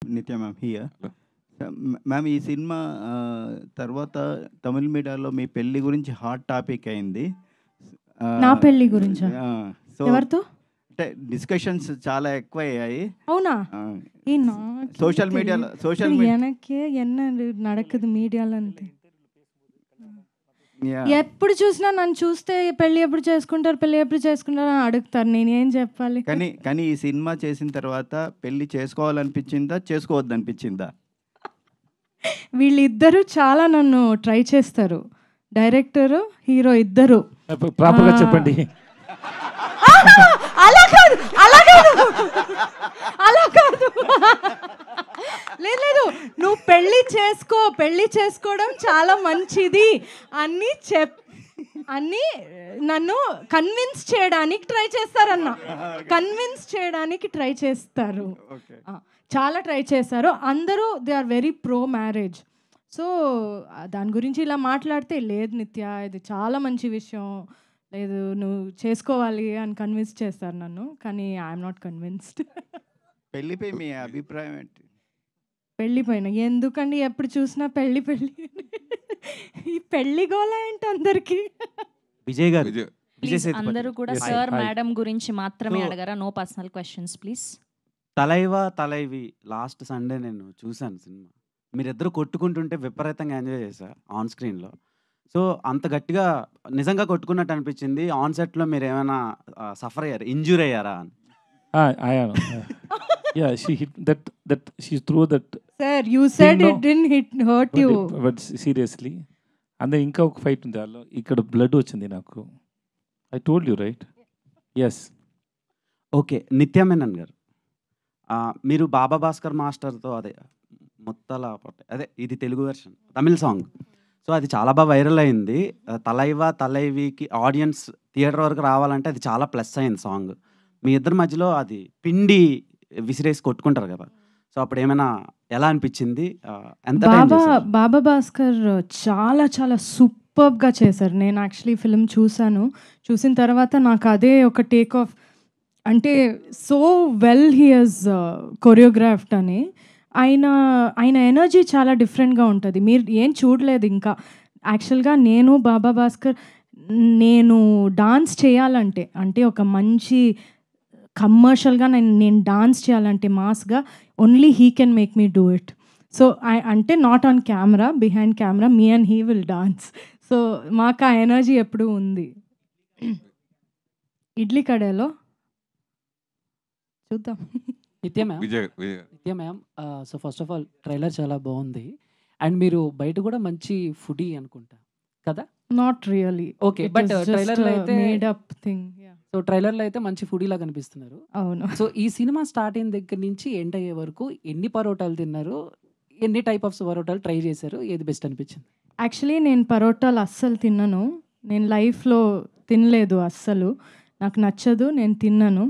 నిత్య ma'am here. Ma'am, ఈ cinema తర్వాత తమిళ మీడియాలో మీ పెళ్లి గురించి హాట్ టాపిక్ అయింది. నా పెళ్లి గురించా? సో ఎవరితో? అంటే డిస్కషన్స్ చాలా ఎక్కువ అయ్యాయి. అవునా? సోషల్ మీడియాలో ఎనకే ఎన్న నడకదు మీడియాలో అంతే. ఎప్పుడు చూసినా నన్ను చూస్తే పెళ్లి ఎప్పుడు చేసుకుంటారు అని అడుగుతారు. నేనేం చెప్పాలి? కానీ ఈ సినిమా చేసిన తర్వాత పెళ్లి చేసుకోవాలనిపించిందా, చేసుకోవద్దనిపించిందా? వీళ్ళిద్దరూ చాలా నన్ను ట్రై చేస్తారు, డైరెక్టర్ హీరో ఇద్దరు. ప్రాపర్గా చెప్పండి. అలా కాదు లేదు, నువ్వు పెళ్లి చేసుకోవడం చాలా మంచిది అని నన్ను కన్విన్స్ చేయడానికి ట్రై చేస్తారు. చాలా ట్రై చేస్తారు. అందరూ they are very pro marriage. So దాని గురించి ఇలా మాట్లాడితే, లేదు నిత్య ఇది చాలా మంచి విషయం, లేదు నువ్వు చేసుకోవాలి అని కన్విన్స్ చేస్తారు నన్ను. కానీ ఐఎమ్ నాట్ కన్విన్స్డ్. పెళ్లిపై మీ అభిప్రాయం ఏంటి? పెళ్ళిపోయినా ఎందుకండి ఎప్పుడు చూసినా పెళ్ళి ఈ పెళ్లి గోల ఏంటి అందరికి? విజయ్ గారు, అందరూ కూడా సార్ మేడం గురించి మాత్రమే అడగరా, no personal questions please. Thalaivi last Sunday నేను చూశాను సినిమా. మీరిద్దరు కొట్టుకుంటుంటే విపరీతంగా ఎంజాయ్ చేశా ఆన్ స్క్రీన్లో. సో అంత గట్టిగా నిజంగా కొట్టుకున్నట్టు అనిపించింది. ఆన్ సెట్లో మీరు ఏమైనా సఫర్ అయ్యారు, ఇంజూర్ అయ్యారా అని? Yeah, she hit that she threw that. Sir, you said it didn't hurt you. But seriously, and then ఇంకా ఒక ఫైట్ ఉంది అలా, ఇక్కడ బ్లడ్ వచ్చింది నాకు. I told you right? Yes. Okay, నిత్య మేనన్ గారు, మీరు బాబా భాస్కర్ మాస్టర్తో అదే ముత్తల అదే ఇది తెలుగు వెర్షన్ తమిళ సాంగ్. సో అది చాలా బాగా వైరల్ అయింది. తలైవికి ఆడియన్స్ థియేటర్ వరకు రావాలంటే అది చాలా ప్లస్ అయింది సాంగ్. మీ ఇద్దరి మధ్యలో అది పిండి విసిరేసి కొట్టుకుంటారు కదా, సో అప్పుడు ఏమైనా ఎలా అనిపించింది? ఎంత బాబా భాస్కర్ చాలా చాలా సూపర్గా చేశారు. నేను యాక్చువల్లీ ఫిల్మ్ చూసిన తర్వాత నాకు అదే ఒక టేక్ ఆఫ్, అంటే so well he has choreographed అని. ఆయన ఎనర్జీ చాలా డిఫరెంట్గా ఉంటుంది. మీరు ఏం చూడలేదు ఇంకా. యాక్చువల్గా నేను బాబా భాస్కర్ నేను డాన్స్ చేయాలంటే, అంటే ఒక మంచి కమర్షియల్గా నేను డాన్స్ చేయాలంటే మాస్గా, only he can make me do it. So అంటే not on camera, behind camera me and he will dance. So మాకు ఆ ఎనర్జీ ఎప్పుడూ ఉంది. ఇడ్లీ కడాలో చూద్దాం. Nithya ma'am, so first of all trailer చాలా బాగుంది. అండ్ మీరు బయట కూడా మంచి ఫుడీ అనుకుంటా కదా? Not really. ఓకే, బట్ ట్రైలర్లో అయితే మేడ్ అప్ థింగ్. సో ట్రైలర్లో అయితే మంచి ఫుడీ లాగా కనిపిస్తున్నారు. అవును. సో ఈ సినిమా స్టార్ట్ అయిన దగ్గర నుంచి ఎండ్ అయ్యే వరకు ఎన్ని పరోటాలు తిన్నారు, ఎన్ని టైప్ ఆఫ్ పరోటాలు ట్రై చేశారు, ఏది బెస్ట్ అనిపించింది? యాక్చువల్లీ నేను పరోటాలు అస్సలు తిన్నాను. నేను లైఫ్లో తినలేదు అస్సలు, నాకు నచ్చదు, నేను తిన్నాను.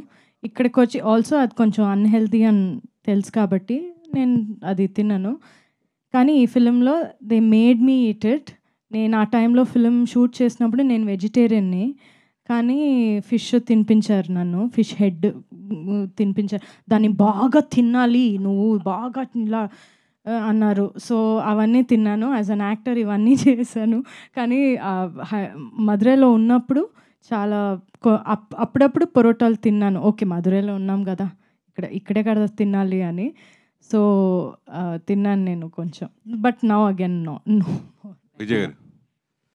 ఇక్కడికి వచ్చి ఆల్సో అది కొంచెం అన్హెల్తీ అని తెలుసు కాబట్టి నేను అది తిన్నాను. కానీ ఈ ఫిలింలో they made me eat it. నేను ఆ టైంలో ఫిలిం షూట్ చేసినప్పుడు నేను వెజిటేరియన్ని, కానీ ఫిష్ తినిపించారు నన్ను, ఫిష్ హెడ్ తినిపించారు. దాన్ని బాగా తినాలి నువ్వు, బాగా ఇలా అన్నారు. సో అవన్నీ తిన్నాను. యాజ్ అన్ యాక్టర్ ఇవన్నీ చేశాను. కానీ మధురైలో ఉన్నప్పుడు చాలా అప్పుడప్పుడు పరోటాలు తిన్నాను. ఓకే, మధురైలో ఉన్నాం కదా, ఇక్కడే కదా తినాలి అని. సో తిన్నాను నేను కొంచెం. But now again no. Vijay గారు